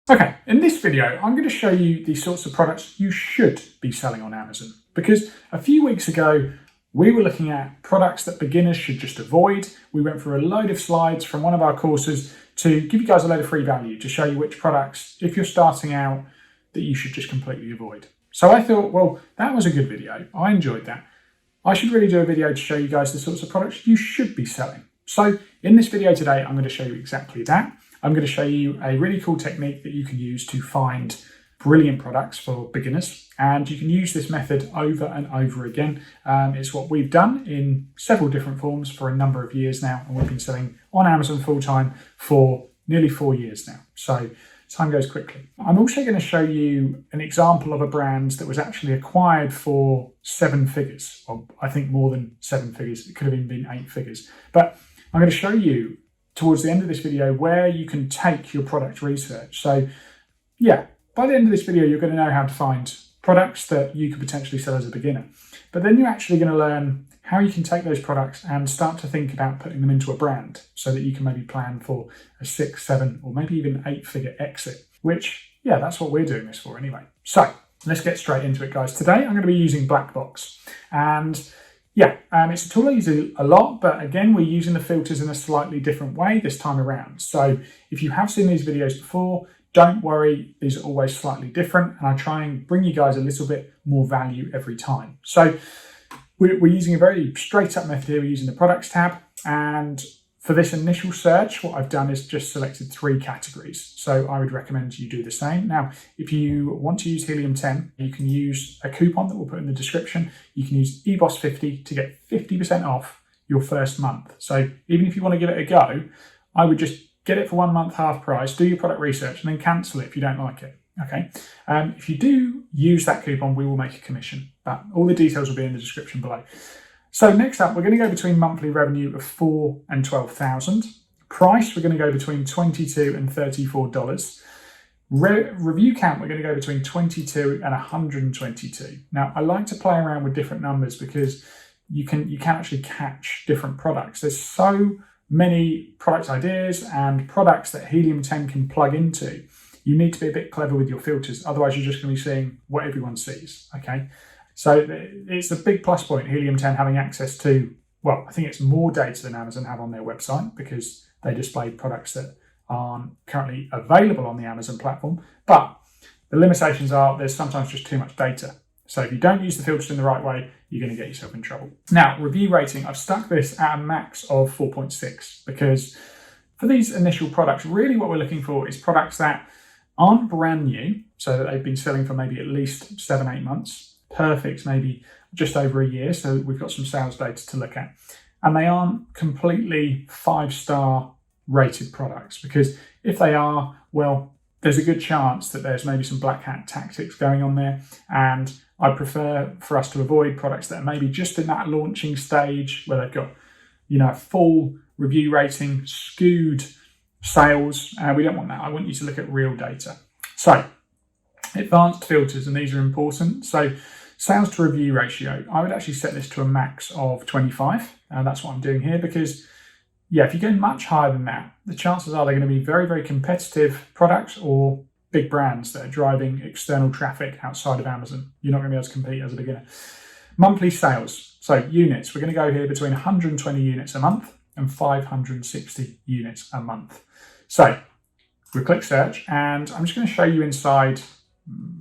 Okay, in this video, I'm going to show you the sorts of products you should be selling on Amazon, because a few weeks ago, we were looking at products that beginners should just avoid. We went through a load of slides from one of our courses to give you guys a load of free value to show you which products, if you're starting out, that you should just completely avoid. So I thought, well, that was a good video. I enjoyed that. I should really do a video to show you guys the sorts of products you should be selling. So in this video today, I'm going to show you exactly that. I'm going to show you a really cool technique that you can use to find brilliant products for beginners, and you can use this method over and over again. It's what we've done in several different forms for a number of years now, and we've been selling on Amazon full-time for nearly 4 years now. So time goes quickly. I'm also going to show you an example of a brand that was actually acquired for 7 figures, or I think more than 7 figures. It could have even been 8 figures. But I'm going to show you towards the end of this video where you can take your product research. So yeah, by the end of this video, you're going to know how to find products that you could potentially sell as a beginner. But then you're actually going to learn how you can take those products and start to think about putting them into a brand so that you can maybe plan for a 6, 7, or maybe even 8-figure exit, which, yeah, that's what we're doing this for anyway. So let's get straight into it, guys. Today, I'm going to be using Blackbox. And yeah, it's a tool I use a lot, but again, we're using the filters in a slightly different way this time around. So if you have seen these videos before, don't worry, these are always slightly different, and I try and bring you guys a little bit more value every time. So we're using a very straight up method here. We're using the products tab, and for this initial search, what I've done is just selected 3 categories. So I would recommend you do the same. Now, if you want to use Helium 10, you can use a coupon that we'll put in the description. You can use EBOS50 to get 50% off your first month. So even if you want to give it a go, I would just get it for 1 month half price, do your product research, and then cancel it if you don't like it. Okay. If you do use that coupon, we will make a commission, but all the details will be in the description below. So next up, we're going to go between monthly revenue of $4,000 and $12,000. Price, we're going to go between $22 and $34. Review count, we're going to go between 22 and 122. Now, I like to play around with different numbers because you can actually catch different products. There's so many product ideas and products that Helium 10 can plug into. You need to be a bit clever with your filters, otherwise you're just going to be seeing what everyone sees, okay? So it's a big plus point, Helium 10 having access to, well, I think it's more data than Amazon have on their website because they display products that aren't currently available on the Amazon platform. But the limitations are there's sometimes just too much data. So if you don't use the filters in the right way, you're going to get yourself in trouble. Now, review rating, I've stuck this at a max of 4.6 because for these initial products, really what we're looking for is products that aren't brand new, so that they've been selling for maybe at least 7, 8 months. Perfect, maybe just over a year, so we've got some sales data to look at. And they aren't completely 5-star rated products, because if they are, well, there's a good chance that there's maybe some black hat tactics going on there, and I prefer for us to avoid products that are maybe just in that launching stage where they've got, you know, a full review rating, skewed sales. We don't want that. I want you to look at real data. So advanced filters, and these are important. So sales to review ratio, I would actually set this to a max of 25. That's what I'm doing here because, yeah, if you go much higher than that, the chances are they're going to be very, very competitive products or big brands that are driving external traffic outside of Amazon. You're not going to be able to compete as a beginner. Monthly sales. So units, we're going to go here between 120 units a month and 560 units a month. So we'll click search, and I'm just going to show you inside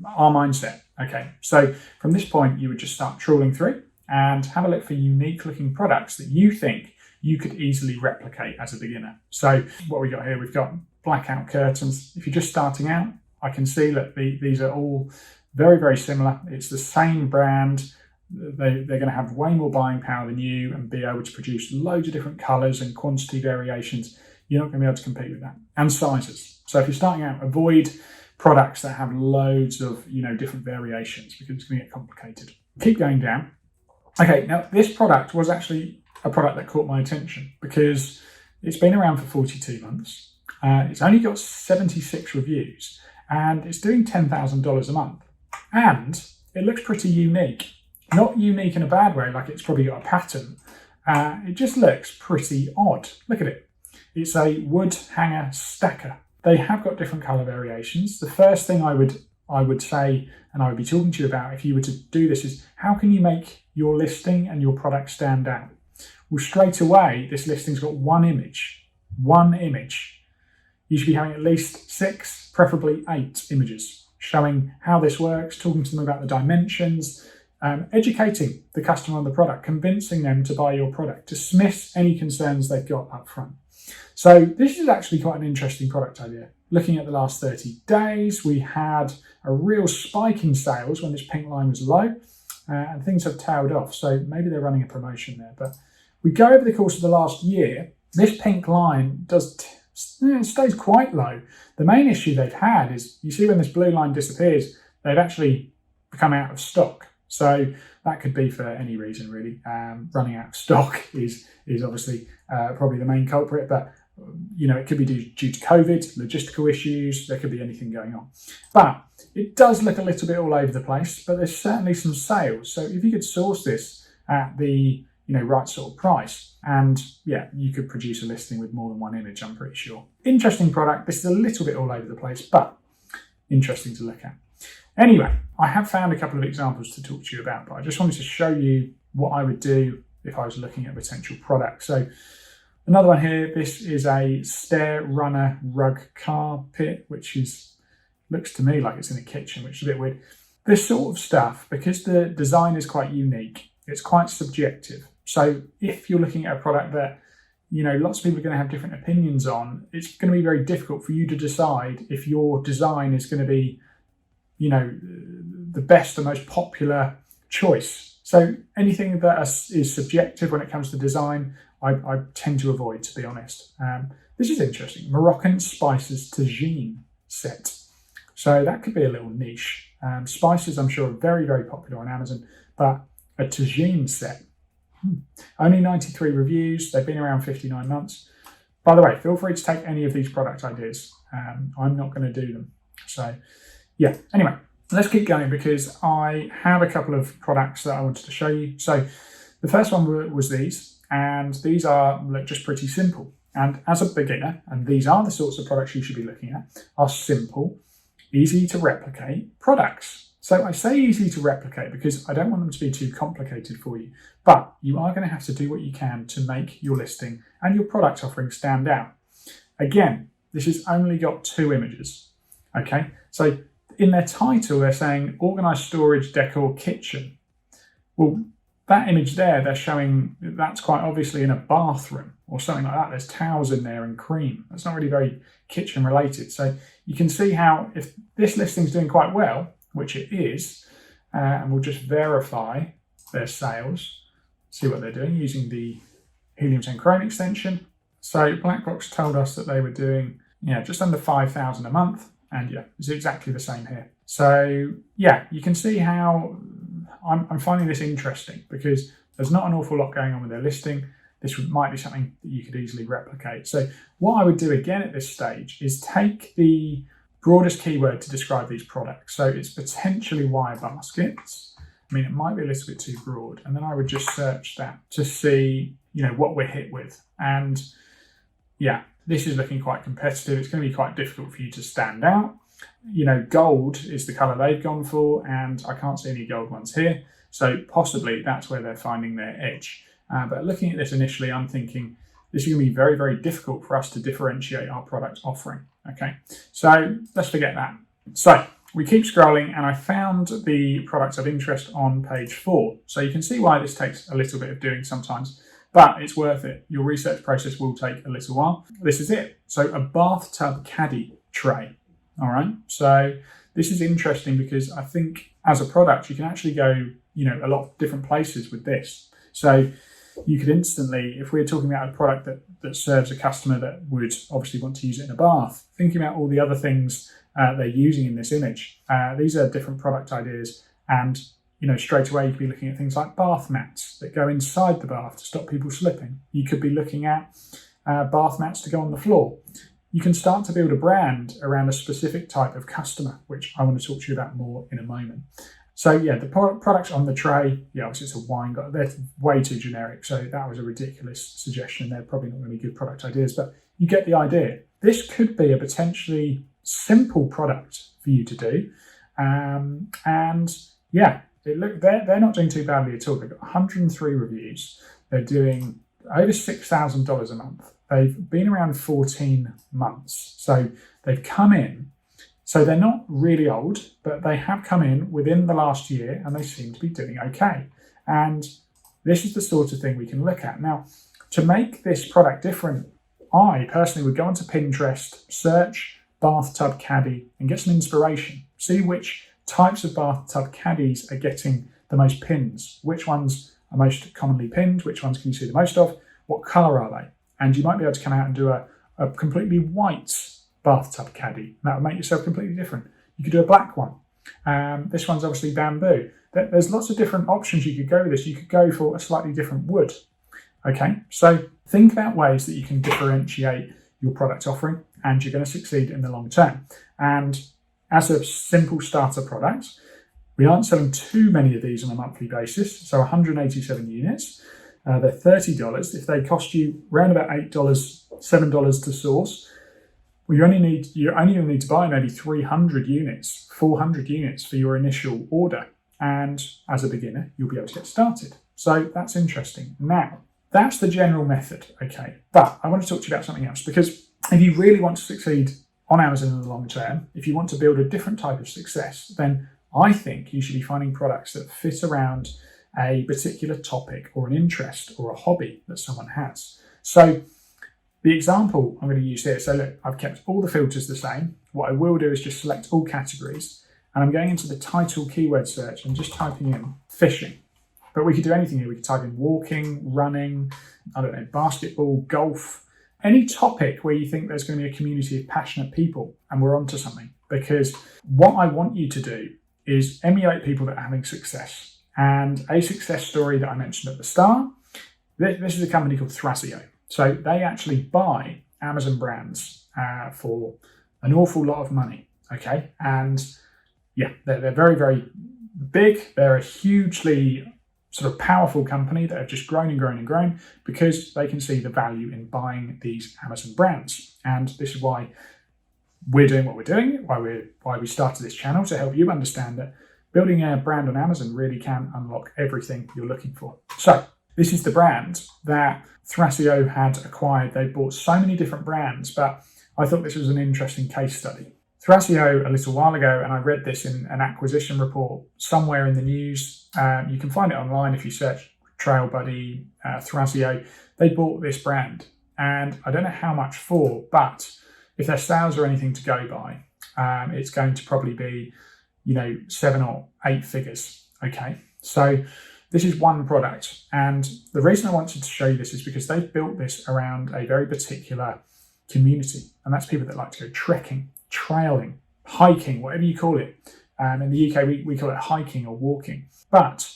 our mindset. Okay, so from this point, you would just start trawling through and have a look for unique looking products that you think you could easily replicate as a beginner. So what we got here, we've got blackout curtains. If you're just starting out, I can see that these are all very, very similar. It's the same brand. They're going to have way more buying power than you and be able to produce loads of different colors and quantity variations. You're not going to be able to compete with that. And sizes. So if you're starting out, avoid products that have loads of, different variations because it's going to get complicated. Keep going down. Okay, now this product was actually a product that caught my attention because it's been around for 42 months. It's only got 76 reviews and it's doing $10,000 a month. And it looks pretty unique. Not unique in a bad way, like it's probably got a pattern, It just looks pretty odd. Look at it. It's a wood hanger stacker. They have got different colour variations. The first thing I would say, and I would be talking to you about if you were to do this, is how can you make your listing and your product stand out? Well, straight away, this listing's got one image. One image. You should be having at least 6, preferably 8 images, showing how this works, talking to them about the dimensions, educating the customer on the product, convincing them to buy your product, dismiss any concerns they've got up front. So this is actually quite an interesting product idea. Looking at the last 30 days, we had a real spike in sales when this pink line was low, and things have tailed off. So maybe they're running a promotion there. But we go over the course of the last year, this pink line stays quite low. The main issue they've had is, you see when this blue line disappears, they've actually become out of stock. So that could be for any reason, really. Running out of stock is obviously probably the main culprit, but it could be due to COVID, logistical issues, there could be anything going on. But it does look a little bit all over the place, but there's certainly some sales. So if you could source this at the right sort of price, and you could produce a listing with more than one image, I'm pretty sure. Interesting product. This is a little bit all over the place, but interesting to look at. Anyway, I have found a couple of examples to talk to you about, but I just wanted to show you what I would do if I was looking at a potential product. So another one here, this is a stair runner rug carpet, which looks to me like it's in a kitchen, which is a bit weird. This sort of stuff, because the design is quite unique, it's quite subjective. So if you're looking at a product that lots of people are going to have different opinions on, it's going to be very difficult for you to decide if your design is going to be the best and most popular choice. So anything that is subjective when it comes to design, I tend to avoid, to be honest. This is interesting. Moroccan spices tagine set. So that could be a little niche. Spices, I'm sure, are very, very popular on Amazon, but a tagine set. Only 93 reviews. They've been around 59 months. By the way, feel free to take any of these product ideas. I'm not going to do them. So anyway, let's keep going because I have a couple of products that I wanted to show you. So the first one was these, and these are just pretty simple. And as a beginner, and these are the sorts of products you should be looking at, are simple, easy to replicate products. So I say easy to replicate because I don't want them to be too complicated for you, but you are going to have to do what you can to make your listing and your product offering stand out. Again, this has only got 2 images. Okay, so in their title, they're saying organised storage, decor, kitchen. Well, that image there, they're showing that's quite obviously in a bathroom or something like that. There's towels in there and cream. That's not really very kitchen related. So you can see how if this listing's doing quite well, which it is, and we'll just verify their sales, see what they're doing using the Helium 10 Chrome extension. So Blackbox told us that they were doing just under 5,000 a month. And it's exactly the same here. So you can see how I'm finding this interesting because there's not an awful lot going on with their listing. This might be something that you could easily replicate. So what I would do again at this stage is take the broadest keyword to describe these products. So it's potentially wire baskets. I mean, it might be a little bit too broad. And then I would just search that to see, what we're hit with. And this is looking quite competitive. It's going to be quite difficult for you to stand out. Gold is the colour they've gone for, and I can't see any gold ones here. So possibly that's where they're finding their edge. But looking at this initially, I'm thinking this is going to be very, very difficult for us to differentiate our product offering. Okay, so let's forget that. So we keep scrolling, and I found the products of interest on page 4. So you can see why this takes a little bit of doing sometimes, but it's worth it. Your research process will take a little while. This is it. So a bathtub caddy tray. All right. So this is interesting because I think as a product, you can actually go, a lot of different places with this. So you could instantly, if we're talking about a product that serves a customer that would obviously want to use it in a bath, thinking about all the other things they're using in this image, these are different product ideas. And straight away, you could be looking at things like bath mats that go inside the bath to stop people slipping. You could be looking at bath mats to go on the floor. You can start to build a brand around a specific type of customer, which I want to talk to you about more in a moment. So yeah, the products on the tray, yeah, obviously it's a wine, they're way too generic. So that was a ridiculous suggestion. They're probably not going to be good product ideas, but you get the idea. This could be a potentially simple product for you to do. And yeah, they're not doing too badly at all. They've got 103 reviews. They're doing over $6,000 a month. They've been around 14 months. So they've come in. So they're not really old, but they have come in within the last year and they seem to be doing okay. And this is the sort of thing we can look at. Now, to make this product different, I personally would go onto Pinterest, search bathtub caddy and get some inspiration. See which types of bathtub caddies are getting the most pins, which ones are most commonly pinned, which ones can you see the most of, what colour are they? And you might be able to come out and do a completely white bathtub caddy. That would make yourself completely different. You could do a black one. This one's obviously bamboo. There's lots of different options you could go with this. You could go for a slightly different wood. Okay, so think about ways that you can differentiate your product offering and you're going to succeed in the long term. And as a simple starter product, we aren't selling too many of these on a monthly basis. So 187 units. They're $30. If they cost you around about $8, $7 to source, well, you're only going to need to buy maybe 300 units, 400 units for your initial order. And as a beginner, you'll be able to get started. So that's interesting. Now, that's the general method, okay? But I want to talk to you about something else, because if you really want to succeed on Amazon in the long term, if you want to build a different type of success, then I think you should be finding products that fit around a particular topic or an interest or a hobby that someone has. So the example I'm going to use here, so look, I've kept all the filters the same. What I will do is just select all categories, and I'm going into the title keyword search and just typing in fishing. But we could do anything here. We could type in walking, running, I don't know, basketball, golf, any topic where you think there's going to be a community of passionate people, and we're onto something. Because what I want you to do is emulate people that are having success. And a success story that I mentioned at the start, this is a company called Thrasio. So they actually buy Amazon brands for an awful lot of money, okay? And yeah, they're very, very big. They're a hugely sort of powerful company that have just grown and grown and grown because they can see the value in buying these Amazon brands. And this is why we're doing what we're doing, why we started this channel, to help you understand that building a brand on Amazon really can unlock everything you're looking for. So this is the brand that Thrasio had acquired. They bought so many different brands, but I thought this was an interesting case study. Thrasio, a little while ago, and I read this in an acquisition report somewhere in the news. You can find it online if you search Trail Buddy, Thrasio. They bought this brand, and I don't know how much for, but if their sales are anything to go by, it's going to probably be, 7 or 8 figures. Okay, so this is one product, and the reason I wanted to show you this is because they've built this around a very particular community, and that's people that like to go trekking, trailing, hiking, whatever you call it. In the UK, we call it hiking or walking. But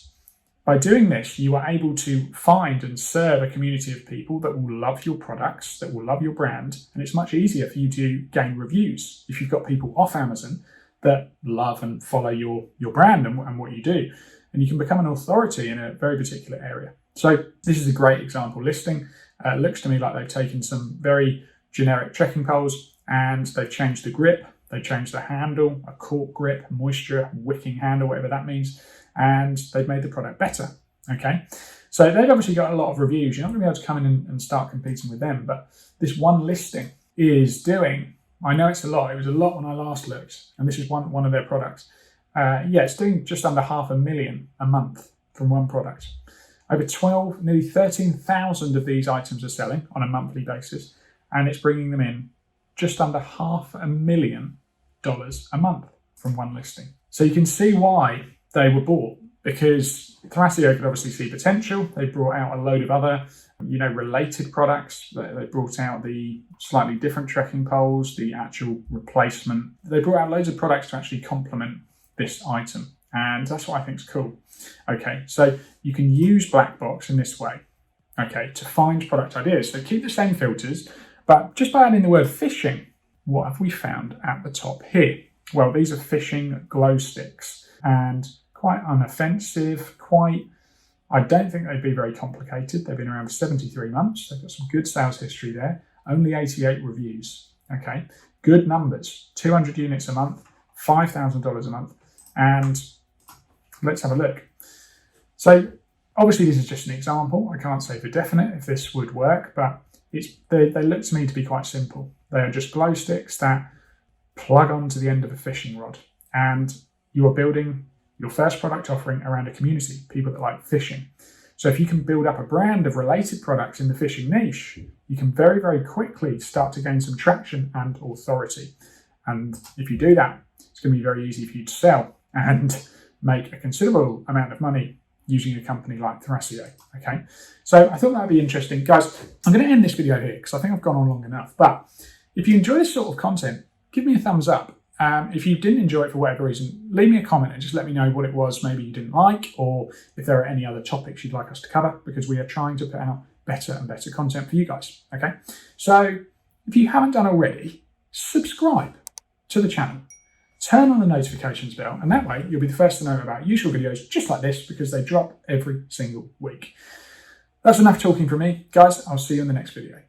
by doing this, you are able to find and serve a community of people that will love your products, that will love your brand, and it's much easier for you to gain reviews if you've got people off Amazon that love and follow your brand and what you do. And you can become an authority in a very particular area. So this is a great example listing. It looks to me like they've taken some very generic trekking poles and they've changed the grip, they changed the handle, a cork grip, moisture, wicking handle, whatever that means, and they've made the product better, okay? So they've obviously got a lot of reviews. You're not going to be able to come in and start competing with them, but this one listing is doing, I know it's a lot, it was a lot when I last looked, and this is one of their products. It's doing just under $500,000 a month from one product. Over 12, nearly 13,000 of these items are selling on a monthly basis, and it's bringing them in just under $500,000 a month from one listing. So you can see why they were bought, because Thrasio could obviously see potential. They brought out a load of other, related products. They brought out the slightly different trekking poles, the actual replacement. They brought out loads of products to actually complement this item. And that's what I think is cool. Okay, so you can use Blackbox in this way, okay, to find product ideas. So keep the same filters, but just by adding the word fishing, what have we found at the top here? Well, these are fishing glow sticks. And quite unoffensive, I don't think they'd be very complicated. They've been around for 73 months. They've got some good sales history there. Only 88 reviews. Okay, good numbers. 200 units a month, $5,000 a month. And let's have a look. So obviously this is just an example. I can't say for definite if this would work, but they look to me to be quite simple. They are just glow sticks that plug onto the end of a fishing rod. And you are building your first product offering around a community, people that like fishing. So if you can build up a brand of related products in the fishing niche, you can very, very quickly start to gain some traction and authority. And if you do that, it's going to be very easy for you to sell and make a considerable amount of money using a company like Thrasio. Okay, so I thought that would be interesting. Guys, I'm going to end this video here because I think I've gone on long enough. But if you enjoy this sort of content, give me a thumbs up. If you didn't enjoy it for whatever reason, leave me a comment and just let me know what it was maybe you didn't like, or if there are any other topics you'd like us to cover, because we are trying to put out better and better content for you guys. Okay, so if you haven't done already, subscribe to the channel, turn on the notifications bell, and that way you'll be the first to know about useful videos just like this, because they drop every single week. That's enough talking from me. Guys, I'll see you in the next video.